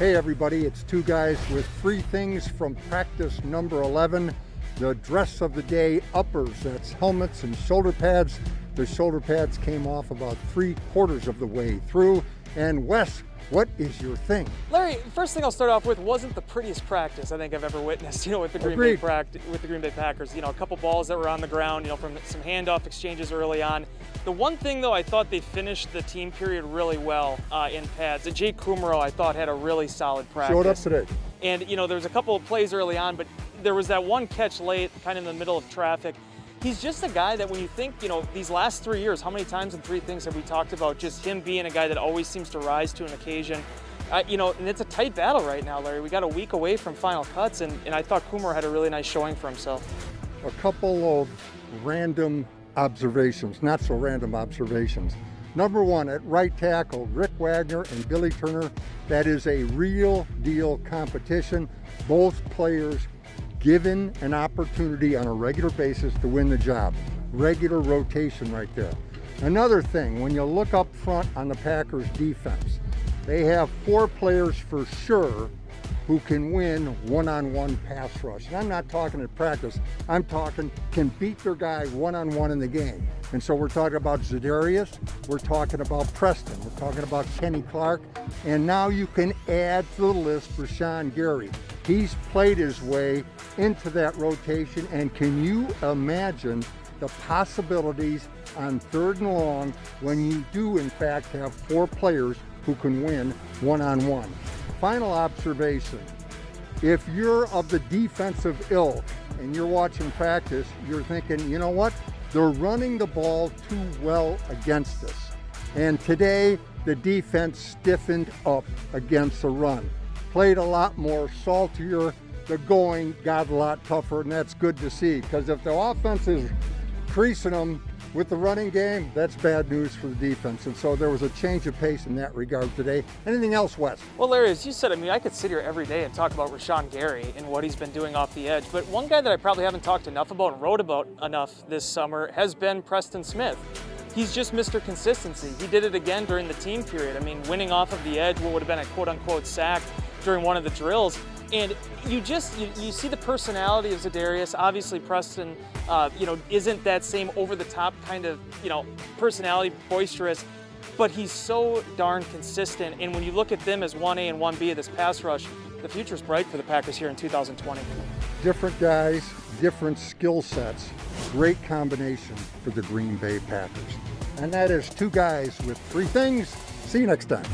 Hey everybody, it's two guys with three things from practice number 11. The dress of the day, uppers, that's helmets and shoulder pads. The shoulder pads came off about 3/4 of the way through. And Wes, what is your thing? Larry, first thing I'll start off with wasn't the prettiest practice I think I've ever witnessed, with the Green Bay Packers. A couple balls that were on the ground, from some handoff exchanges early on. The one thing though, I thought they finished the team period really well in pads. Jake Kumerow, I thought, had a really solid practice. Showed up today. And there was a couple of plays early on, but there was that one catch late, kind of in the middle of traffic. He's just a guy that when you think, these last 3 years, how many times in three things have we talked about just him being a guy that always seems to rise to an occasion? And it's a tight battle right now, Larry. We got a week away from final cuts, and I thought Kumerow had a really nice showing for himself. A couple of random observations, not so random observations. Number one, at right tackle, Rick Wagner and Billy Turner, that is a real deal competition. Both players given an opportunity on a regular basis to win the job. Regular rotation right there. Another thing, when you look up front on the Packers defense, they have 4 players for sure who can win one-on-one pass rush. And I'm not talking at practice, I'm talking can beat their guy one-on-one in the game. And so we're talking about Zadarius, we're talking about Preston, we're talking about Kenny Clark, and now you can add to the list Rashan Gary. He's played his way into that rotation, and can you imagine the possibilities on 3rd and long when you do in fact have 4 players who can win one-on-one. Final observation, if you're of the defensive ilk and you're watching practice, you're thinking, you know what, they're running the ball too well against us. And today the defense stiffened up against the run. Played a lot more saltier, the going got a lot tougher, and that's good to see, because if the offense is creasing them with the running game, that's bad news for the defense. And so there was a change of pace in that regard today. Anything else, Wes? Well, Larry, as you said, I could sit here every day and talk about Rashan Gary and what he's been doing off the edge, but one guy that I probably haven't talked enough about and wrote about enough this summer has been Preston Smith. He's just Mr. Consistency. He did it again during the team period. Winning off of the edge, what would have been a quote-unquote sack during one of the drills. And you see the personality of Zadarius. Obviously, Preston, isn't that same over-the-top kind of, personality, boisterous, but he's so darn consistent. And when you look at them as 1A and 1B of this pass rush, the future's bright for the Packers here in 2020. Different guys, different skill sets. Great combination for the Green Bay Packers. And that is two guys with three things. See you next time.